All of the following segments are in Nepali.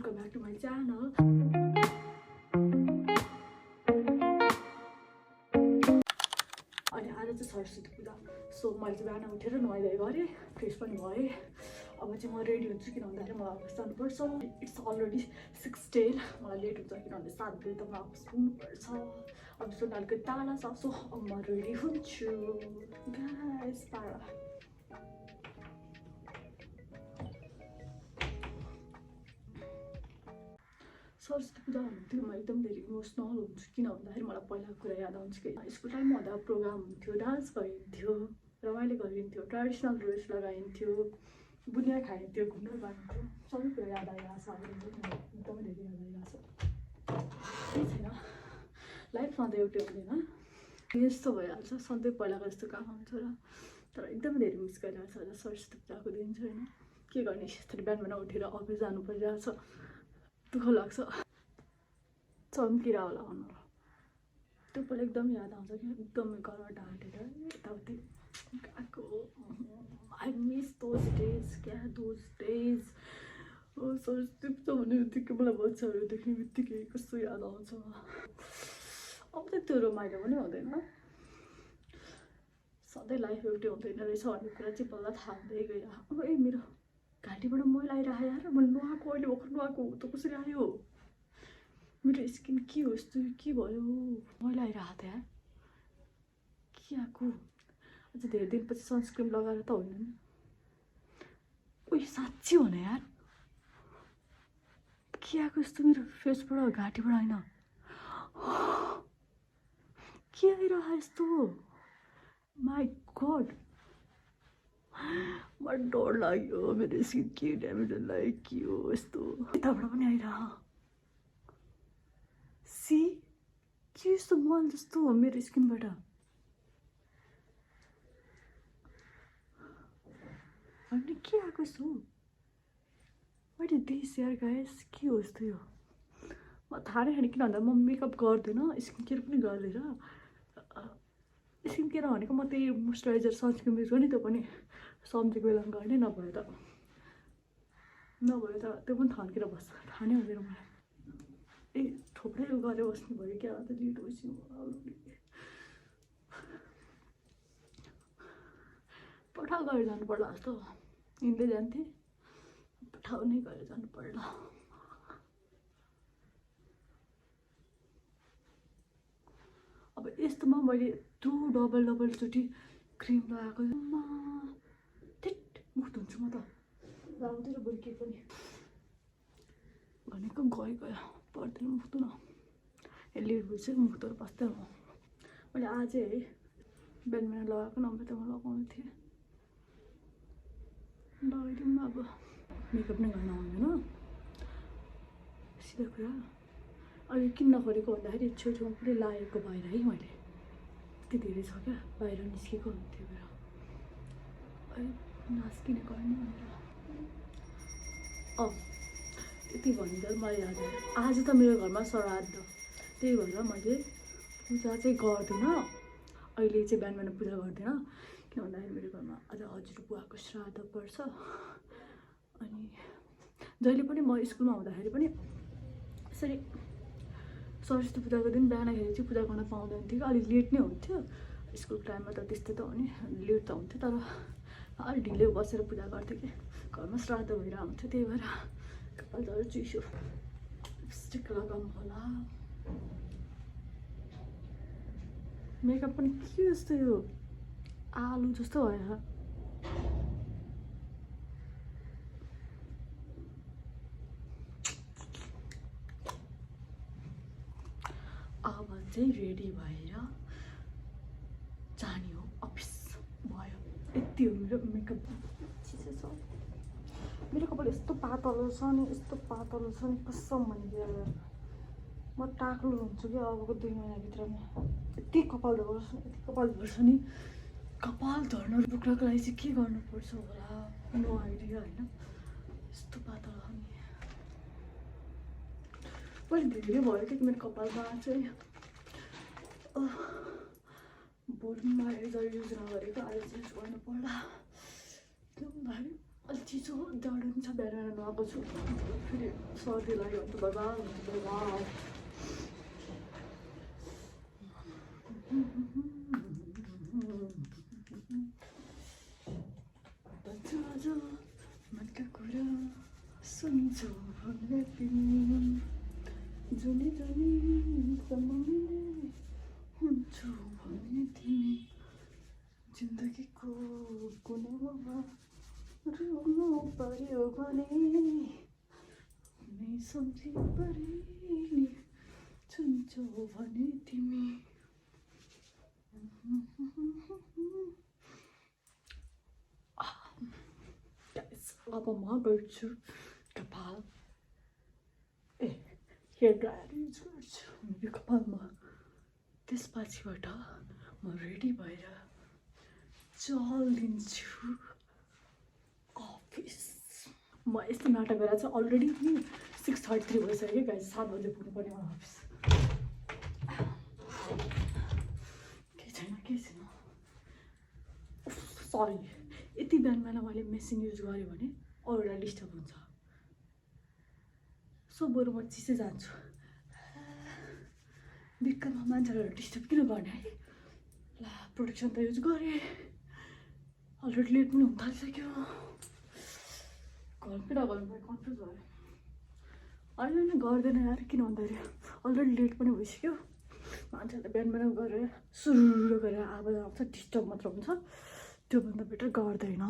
welcome back to my channel. अनि आज चाहिँ सरस्वती पूजा सो मैले चाहिँ बिहान उठेर नुहाइधुवाइ गरेँ फ्रेस पनि भएँ अब चाहिँ म रेडी हुन्छु किन भन्दाखेरि मलाई अफिस जानुपर्छ इट्स अलरेडी 6:10 मलाई लेट हुन्छ किनभने 7 बजे त म अफिस पुग्नुपर्छ अफिस पनि अलिकति टाढा छ सो अब म रेडी हुन्छु गाइस पारा सरस्वती पूजा हुन्थ्यो म एकदम धेरै इमोसनल हुन्छु किन भन्दाखेरि मलाई पहिलाको कुरा याद आउँछ कि स्कुल टाइममा हुँदा प्रोग्राम हुन्थ्यो डान्स गरिन्थ्यो रमाइलो गरिन्थ्यो ट्रेडिसनल ड्रेस लगाइन्थ्यो बुनिया खाइन्थ्यो घुम्नु जान्थ्यो सबै कुरा याद आइरहेछ एकदमै धेरै याद आइरहेछ केही छैन लाइफमा त एउटै हुँदैन यस्तो भइहाल्छ सधैँ पहिलाको जस्तो काम हुन्छ र तर एकदमै धेरै मिस गरिरहेछ आज सरस्वती पूजाको दिन चाहिँ होइन के गर्ने यसरी बिहान बिहान उठेर अफिस जानु परिरहेछ दुःख लाग्छ चम्किरा होला अनुहार त्यो पहिला एकदम याद आउँछ कि एकदमै घरमा ढाँटेर यताउति गएको आई मिस दोज डेज क्या दोज डेज सरस्वती पूजा भन्ने बित्तिकै मलाई बच्चाहरू देख्ने बित्तिकै कस्तो याद आउँछ अब त त्यो रमाइलो पनि हुँदैन सधैँ लाइफ एउटै हुँदैन रहेछ भन्ने कुरा चाहिँ बल्ल थाहा हुँदै गयो अब ए मेरो घाँटीबाट मैला आइरहेको यार मैले नुहाएको अहिले भर्खर नुहाएको त कसरी आयो मेरो स्किन के हो यस्तो के भयो मैला आइरहेको त यार के आएको अझ धेरै दिनपछि सनस्क्रिन लगाएर त होइन नि उयो साँच्ची हो न यार के आएको यस्तो मेरो फेसबाट घाँटीबाट होइन के आइरहेको यस्तो माई गड मलाई डर लाग्यो मेरो स्किन के ड्यामेज होला के हो यस्तो यताबाट पनि आइरह सी के यस्तो मल जस्तो हो मेरो स्किनबाट होइन के आएको यस्तो मैले दिस यार गाइस के हो यस्तो यो म थाहा नै छैन किन भन्दा म मेकअप गर्दैन स्किन केयर पनि गर्दैन स्किन केयर भनेको म त्यही मोइस्चराइजर सनस्क्रिन युज गर्ने त्यो पनि सम्झेको बेलामा गर्ने नभए त त्यो पनि थन्केर बस्छ थाहा नै हुँदैन मलाई ए थोप्रै गरेर बस्नु भयो क्या अन्त लेट भएपछि पठाउ गरेर जानु पर्ला जस्तो हिँड्दै जान्थेँ पठाउ नै गरेर जानु पर्ला अब यस्तोमा मैले डबल चोटि क्रिम लगाएको मुख धुन्छु म त लाउँदै र बुर्के पनि भनेको गयो पर्दैन मुख धुन लेट भइसक्यो मुख धुएर बस्दै हो मैले आजै है बिहान बिहान लगाएको नभए त म लगाउने थिएँ लगाइदिउँ अब मेकअप नै गर्न आउँदैन सिधा कुरा अहिले किन नगरेको भन्दाखेरि छेउछेउमा पुरै लागेको बाहिर है मैले यति धेरै छ क्या बाहिर निस्केको हुन्थ्यो मेरो अहिले नास्किने गर्ने भनेर यति भन्दा मलाई याद आयो आज त मेरो घरमा श्राद्ध त्यही भएर मैले पूजा चाहिँ गर्दिनँ अहिले चाहिँ बिहान बिहान पूजा गर्दिनँ किन भन्दाखेरि मेरो घरमा आज हजुरबुवाको श्राद्ध पर्छ अनि जहिले पनि म स्कुलमा हुँदाखेरि पनि यसरी सरस्वती पूजाको दिन बिहानखेरि चाहिँ पूजा गर्न पाउँदैन थियो अलिक लेट नै हुन्थ्यो स्कुल टाइममा त त्यस्तै त हो नि लेट त हुन्थ्यो तर अलिक ढिलो बसेर पूजा गर्थ्यो कि घरमा श्राद्ध भएर आउँथ्यो त्यही भएर कपाल झन् चिसो लिपस्टिक लगाउँ होला मेकअप पनि के जस्तो यो आलु जस्तो भयो अब चाहिँ रेडी भएर जाने हो अफिस भयो यति हो मेरो मेकअप चिसो छ मेरो कपाल यस्तो पातलो छ नि कसम भनेको म टाक्लो हुन्छु क्या अबको 2 महिनाभित्रमा यति कपाल झर्छ नि कपाल झर्न रुक्नको लागि चाहिँ के गर्नुपर्छ होला नो आइडिया होइन यस्तो पातलो नि मैले धेरै भयो कि मेरो कपालमा चाहिँ बोर्डमा रेजर युज नगरेको अहिले चेन्ज गर्नु पर्ला एकदम भारी अलिक चिसो जाडो पनि छ बिहान नुहाएको छु फेरि सर्दी लाग्यो भने त बर्बाद हुन्छ बर्बाद आज मनका कुरा सुन्छौ भने तिमी जुनी जुनी समाउने हुन्छौ भने तिमी जिन्दगीको कुनामा रुनु पर्यो भने नै सम्झी परे नि छुन्छौ भने तिमी अब म गर्छु कपाल हेयर ड्रायर युज गर्छु मेरो कपालमा त्यसपछिबाट म रेडी भएर चलिदिन्छु अफिस म यस्तो नाटक गरेर चाहिँ अलरेडी 6:33 भइसक्यो गाइस 7 बजे पुग्नुपर्ने मलाई अफिस केही छैन सरी यति बिहान मैले मेसिन युज गरेँ भने अरूलाई डिस्टर्ब हुन्छ सो बरु म चिसै जान्छु बिक्कमा मान्छेहरू डिस्टर्ब किन गर्ने है ल प्रोडक्सन त युज गरेँ अलरेडी लेट पनि हुन थालिसक्यो घरमै नगर्नु कन्फ्युज भयो अहिले गर्दैन यार किन भन्दाखेरि अलरेडी लेट पनि भइसक्यो मान्छेहरूले बिहान गरेर सुरु गरेर आवाज आउँछ डिस्टर्ब मात्र हुन्छ त्योभन्दा बेटर गर्दैन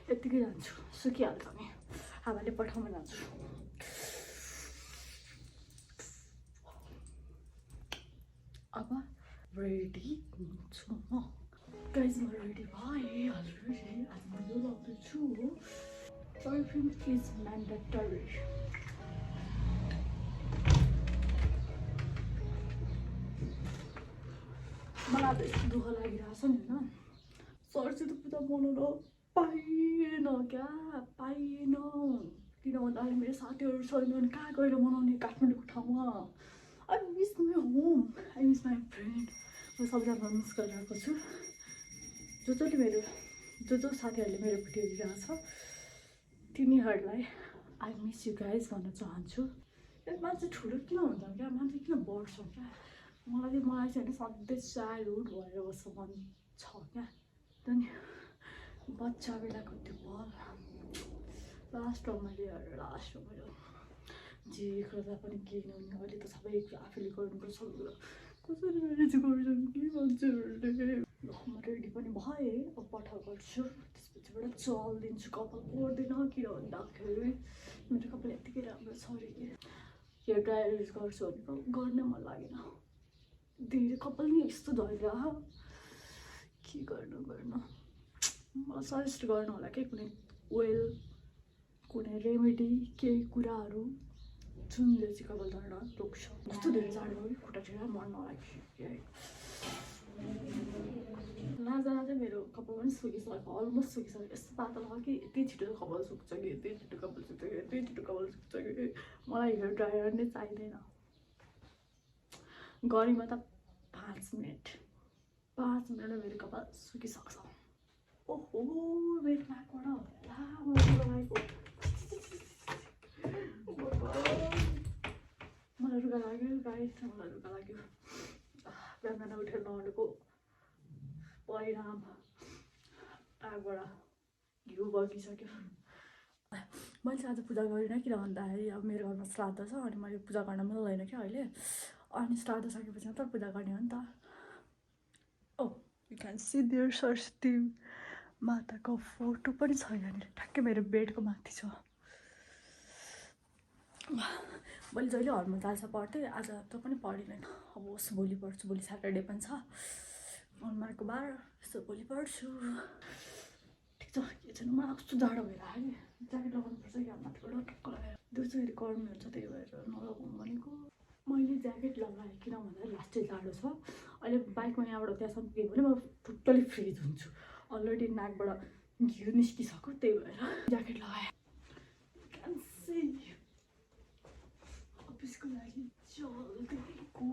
यत्तिकै जान्छु सुकिहाल्छ नि आमाले पठाउन जान्छु अब रेडी हुन्छु म गाइज म रेडी भएँ अलरेडी आज म यो लाउँदैछु पर्फ्युम इज म्यान्डेटरी मलाई त यस्तो दुःख लागिरहेको छ नि होइन सरसित पूजा मनाउन पाइएन क्या पाइएन किन भन्दाखेरि मेरो साथीहरू छैनन् कहाँ गएर मनाउने काठमाडौँको ठाउँमा I miss my home I miss my friend म सबैजना मिस गरिरहेको छु जो साथीहरूले मेरो भिडियो हेरिरहेको छ तिनीहरूलाई आई मिस यु गाइज भन्न चाहन्छु मान्छे ठुलो किन हुन्छ क्या मान्छे किन बढ्छ क्या मलाई चाहिँ होइन सधैँ चाइल्डहुड भएर बस्छ मन छ क्या अनि बच्चा बेलाको त्यो पल लास्टमा मैले जे गर्दा पनि केही नहुने अहिले त सबै आफूले गर्नुपर्छ कसरी म्यानेज गर्छन् कि मान्छेहरूले म रेडी पनि भएँ अब पठाउ गर्छु त्यसपछिबाट चलिदिन्छु कपाल पर्दैन किन भन्दाखेरि मेरो कपाल यत्तिकै राम्रो छ अरे कि हेयर ड्रायर युज गर्छु भनेको गर्न मन लागेन धेरै कपाल नि यस्तो झरेर के गर्नु मलाई सजेस्ट गर्नु होला कि कुनै ओइल कुनै रेमेडी केही कुराहरू जुनले चाहिँ कपाल झर्न रोक्छ कस्तो धेरै जाडो हो कि खुट्टातिर मन नलाग्यो नजाँदा चाहिँ मेरो कपाल पनि सुकिसक्यो अलमोस्ट सुकिसक्यो यस्तो पातलो भयो कि यति छिटो कपाल सुक्छ कि यति छिटो कपाल सुक्छ कि मलाई हेयर ड्रायर नै चाहिँदैन गरीमा त 5 मिनटमा मेरो कपाल सुकिसक्छ ओहो मेरो नाकबाट लामो लगाएको मलाई रुगा लाग्यो गाइस मलाई रुगा लाग्यो बिहान उठेर नहुनेको परिणाम आगबाट घिउ बगिसक्यो मैले चाहिँ आज पूजा गरिनँ किन भन्दाखेरि अब मेरो घरमा श्राद्ध छ अनि मैले पूजा गर्न मिल्दैन क्या अहिले अनि श्राद्ध सकेपछि मात्र पूजा गर्ने हो नि त oh you can see there Saraswati माताको फोटो पनि छ यहाँनिर ठ्याक्कै मेरो बेडको माथि छ मैले जहिले हलमा जान्छ पढ्थेँ आज त पनि पढिँदैन अब होस् भोलि पढ्छु भोलि स्याटरडे पनि छ हनुमानको बार यस्तो भोलि पढ्छु ठिक छ के छैन मलाई कस्तो जाडो भएर आयो नि ज्याकेट लगाउनुपर्छ कि माथिबाट टक्क लगाएर दिउँसोखेरि गर्मी हुन्छ त्यही भएर नलगाउनु भनेको मैले ज्याकेट लगाएँ किन भन्दा लास्ट चाहिँ जाडो छ अहिले बाइकमा यहाँबाट त्यहाँसम्म पुग्यो भने म टोटली फ्रिज हुन्छु अलरेडी नाकबाट घिउ निस्किसक्यो त्यही भएर ज्याकेट लगाएँ अफिसको लागि चल्देको